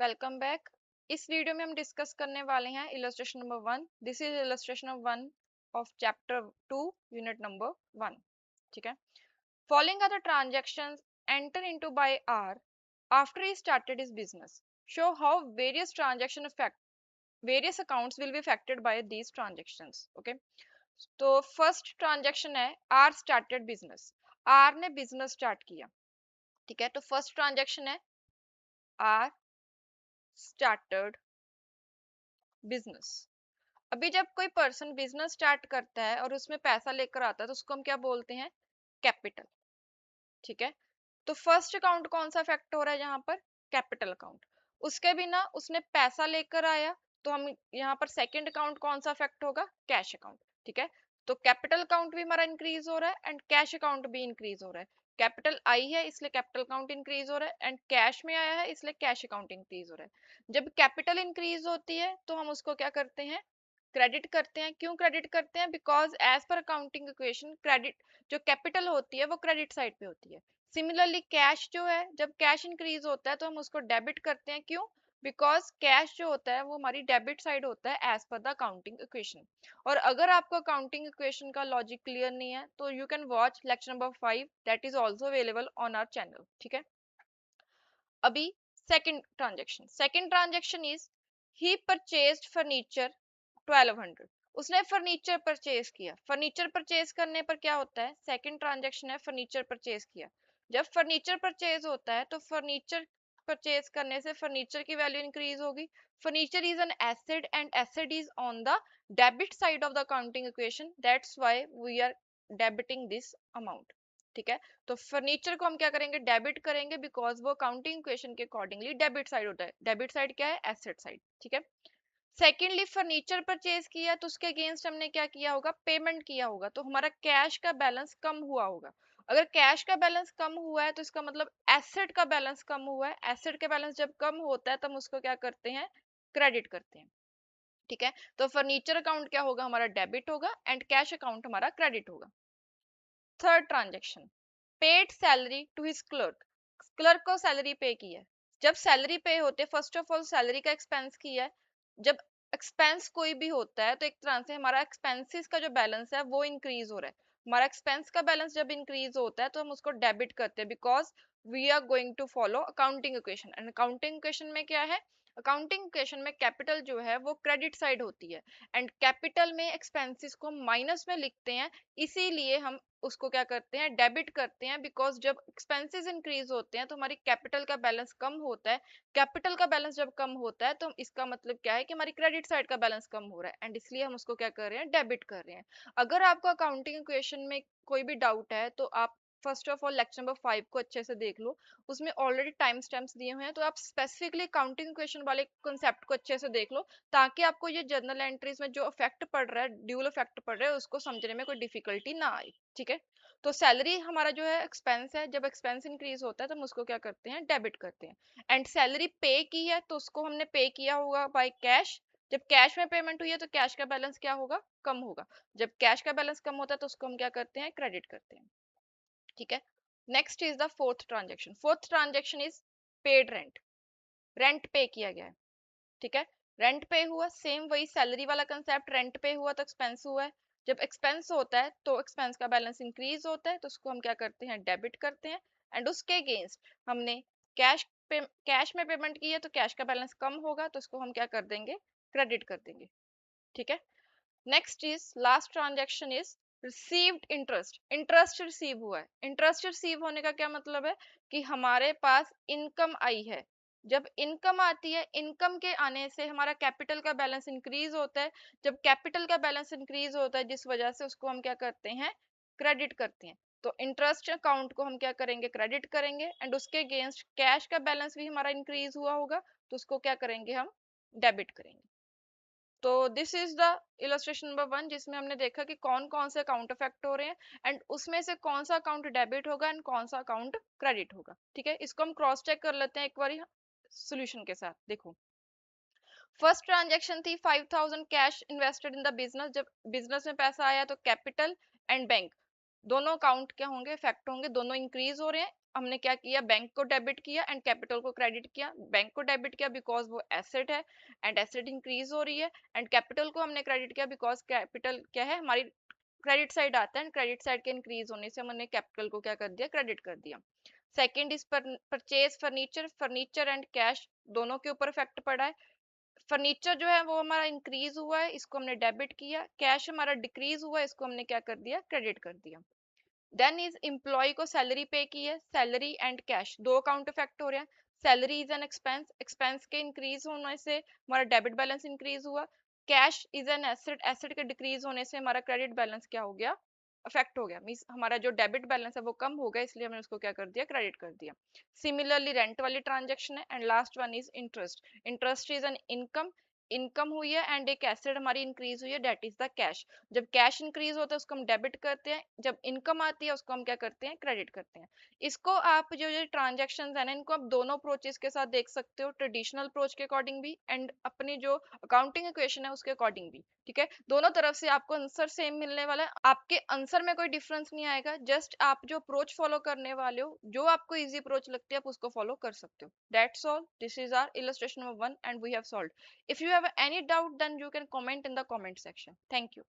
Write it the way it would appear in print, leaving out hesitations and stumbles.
Welcome back. इस video में हम डिस्कस करने वाले हैं illustration number 1। This is illustration number 1 of chapter 2 unit number 1। ठीक है। Following are the transactions enter into by R after he started his business show how various transaction affect various accounts will be affected by these transactions. Okay, तो first transaction है R started business. R ने business start किया। ठीक है, तो first transaction है R started business. अभी जब कोई पर्सन बिजनेस स्टार्ट करता है और उसमें पैसा लेकर आता है तो उसको हम क्या बोलते हैं? कैपिटल। ठीक है, तो फर्स्ट अकाउंट कौन सा इफेक्ट हो रहा है यहाँ पर? Capital account. उसके बिना उसने पैसा लेकर आया तो हम यहाँ पर सेकंड अकाउंट कौन सा इफेक्ट होगा? Cash account. ठीक है, तो कैपिटल अकाउंट भी हमारा इंक्रीज हो रहा है एंड कैश अकाउंट भी इंक्रीज हो रहा है। कैपिटल आई है इसलिए कैपिटल अकाउंट इंक्रीज हो रहा है एंड कैश में आया है इसलिए कैश अकाउंट इंक्रीज हो रहा है। जब कैपिटल इंक्रीज होती है तो हम उसको क्या करते हैं? क्रेडिट करते हैं। क्यों क्रेडिट करते हैं? Because as per accounting equation credit जो कैपिटल होती है वो क्रेडिट साइड पे होती है। सिमिलरली कैश जो है, जब कैश इंक्रीज होता है तो हम उसको डेबिट करते हैं। क्यों? बिकॉज कैश जो होता है वो हमारी डेबिट साइड होता है as per the accounting equation. और अगर आपको अकाउंटिंग इक्वेशन का लॉजिक क्लियर नहीं है तो you can watch lecture number 5 that is also available on our channel. ठीक है, अभी second transaction is he purchased furniture 1200। उसने फर्नीचर परचेज किया। फर्नीचर परचेज करने पर क्या होता है? सेकंड ट्रांजैक्शन है फर्नीचर परचेज किया। जब फर्नीचर परचेज होता है तो फर्नीचर परचेज करने से फर्नीचर की वैल्यू इंक्रीज होगी। Furniture is an asset and asset is on the debit side of the accounting equation, that's why we are debiting this amount. ठीक है, तो फर्नीचर को हम क्या करेंगे? डेबिट करेंगे बिकॉज वो अकाउंटिंग इक्वेशन के अकॉर्डिंगली डेबिट साइड होता है। डेबिट साइड क्या है? Asset side. ठीक है, सेकेंडली फर्नीचर परचेज किया तो उसके अगेंस्ट हमने क्या किया होगा? पेमेंट किया होगा, तो हमारा कैश का बैलेंस कम हुआ होगा। अगर कैश का बैलेंस कम हुआ है तो इसका मतलब एसेट का बैलेंस कम हुआ है। एसेट का बैलेंस जब कम होता है तो हम उसको क्या करते हैं? क्रेडिट करते हैं। ठीक है, तो फर्नीचर अकाउंट क्या होगा? हमारा डेबिट होगा एंड कैश अकाउंट हमारा क्रेडिट होगा। Third transaction, paid salary to his clerk. Clerk को सैलरी पे की है। जब सैलरी पे होते, फर्स्ट ऑफ ऑल सैलरी का एक्सपेंस किया है। जब एक्सपेंस कोई भी होता है तो एक तरह से हमारा एक्सपेंसेस का जो बैलेंस है वो इंक्रीज हो रहा है। हमारा एक्सपेंस का बैलेंस जब इंक्रीज होता है तो हम उसको डेबिट करते हैं because we are going to follow accounting equation. And accounting equation में क्या है? अकाउंटिंग इक्वेशन में कैपिटल जो है वो क्रेडिट साइड होती है एंड कैपिटल में एक्सपेंसेस को माइनस में लिखते हैं, इसीलिए हम उसको क्या करते हैं? डेबिट करते हैं। बिकॉज जब एक्सपेंसेस इंक्रीज होते हैं तो हमारी कैपिटल का बैलेंस कम होता है। कैपिटल का बैलेंस जब कम होता है तो इसका मतलब क्या है कि हमारी क्रेडिट साइड का बैलेंस कम हो रहा है एंड इसलिए हम उसको क्या कर रहे हैं? डेबिट कर रहे हैं। अगर आपको अकाउंटिंग इक्वेशन में कोई भी डाउट है तो आप first of all lecture number 5 को अच्छे से देख लो। उसमें ऑलरेडी टाइम स्टैम्प्स दिए हुए हैं, तो आप स्पेसिफिकली अकाउंटिंग इक्वेशन वाले कॉन्सेप्ट को अच्छे से देख लो ताकि आपको ये जर्नल एंट्रीज में जो इफेक्ट पड़ रहा है, ड्यूल इफेक्ट पड़ रहा है, उसको समझने में कोई डिफिकल्टी ना आए। ठीक है, तो सैलरी हमारा जो है एक्सपेंस है। जब एक्सपेंस इंक्रीज होता है तो हम उसको क्या करते हैं? डेबिट करते हैं। एंड सैलरी पे की है तो उसको हमने पे किया होगा बाय कैश। जब कैश में पेमेंट हुई है तो कैश का बैलेंस क्या होगा? कम होगा। जब कैश का बैलेंस कम होता है तो उसको हम क्या करते हैं? क्रेडिट करते हैं। ठीक है, next is the fourth transaction. Fourth transaction is paid rent. Rent पे किया गया है। ठीक है, रेंट पे हुआ, सेम वही सैलरी वाला कंसेप्ट। रेंट पे हुआ तो एक्सपेंस हुआ है। जब एक्सपेंस होता है तो एक्सपेंस का बैलेंस इंक्रीज होता है तो उसको हम क्या करते हैं? डेबिट करते हैं। एंड उसके अगेंस्ट हमने कैश कैश में पेमेंट की है तो कैश का बैलेंस कम होगा तो उसको हम क्या कर देंगे? क्रेडिट कर देंगे। ठीक है, next is last transaction is received interest. Interest receive हुआ है। इंटरेस्ट रिसीव होने का क्या मतलब है? कि हमारे पास इनकम आई है। जब इनकम आती है, इनकम के आने से हमारा कैपिटल का बैलेंस इंक्रीज होता है। जब कैपिटल का बैलेंस इंक्रीज होता है जिस वजह से उसको हम क्या करते हैं? क्रेडिट करते हैं। तो इंटरेस्ट अकाउंट को हम क्या करेंगे? क्रेडिट करेंगे एंड उसके अगेंस्ट कैश का बैलेंस भी हमारा इंक्रीज हुआ होगा तो उसको क्या करेंगे? हम डेबिट करेंगे। तो this is the illustration number 1 जिसमें हमने देखा कि कौन कौन से अकाउंट इफेक्ट हो रहे हैं एंड उसमें से कौन सा अकाउंट डेबिट होगा एंड कौन सा अकाउंट क्रेडिट होगा। ठीक है, इसको हम क्रॉस चेक कर लेते हैं एक बार सॉल्यूशन के साथ। देखो, फर्स्ट ट्रांजैक्शन थी 5000 cash invested in the business. जब बिजनेस में पैसा आया तो कैपिटल एंड बैंक दोनों अकाउंट क्या होंगे, इफेक्ट होंगे, दोनों इंक्रीज हो रहे हैं। हमने क्या किया, बैंक को डेबिट किया एंड कैपिटल को क्रेडिट किया। बैंक को डेबिट किया बिकॉज वो एसेट है एंड एसेट इंक्रीज हो रही है, एंड कैपिटल को हमने क्रेडिट किया बिकॉज कैपिटल क्या है, हमारी क्रेडिट साइड आता है, एंड क्रेडिट साइड के इंक्रीज होने से हमने कैपिटल को क्या कर दिया, क्रेडिट कर दिया। Second is purchase furniture, furniture and cash दोनों के ऊपर इफेक्ट पड़ा है। फर्नीचर जो है वो हमारा इंक्रीज हुआ है, इसको हमने डेबिट किया। कैश हमारा डिक्रीज हुआ है, इसको हमने क्या कर दिया, क्रेडिट कर दिया। देन इज एम्प्लॉय को सैलरी पे की है, सैलरी एंड कैश दो अकाउंट इफेक्ट हो रहे हैं। Salary is an expense, expense के इंक्रीज होने से हमारा डेबिट बैलेंस इंक्रीज हुआ। Cash is an asset, asset के डिक्रीज होने से हमारा क्रेडिट बैलेंस क्या हो गया, अफेक्ट हो गया। मीन्स हमारा जो डेबिट बैलेंस है वो कम हो गया, इसलिए हमने उसको क्या कर दिया, क्रेडिट कर दिया। सिमिलरली रेंट वाली ट्रांजेक्शन है। And last one is interest, interest is an income, income हुई है एंड एक एसेट हमारी इंक्रीज हुई है, डेट इज द कैश। जब कैश इंक्रीज होता है उसको हम डेबिट करते हैं, जब इनकम आती है उसको हम क्या करते हैं, क्रेडिट करते हैं। इसको आप जो ये ट्रांजेक्शन है ना, इनको आप दोनों अप्रोचेस के साथ देख सकते हो, ट्रेडिशनल अप्रोच के अकॉर्डिंग भी एंड अपनी जो अकाउंटिंग इक्वेशन है उसके अकॉर्डिंग भी। ठीक है, दोनों तरफ से आपको आंसर सेम मिलने वाला है, आपके आंसर में कोई डिफरेंस नहीं आएगा। जस्ट आप जो अप्रोच फॉलो करने वाले हो, जो आपको इजी अप्रोच लगती है आप उसको फॉलो कर सकते हो। That's all, this is our illustration number 1 and we have solved. If you have any doubt then you can comment in the comment section. Thank you.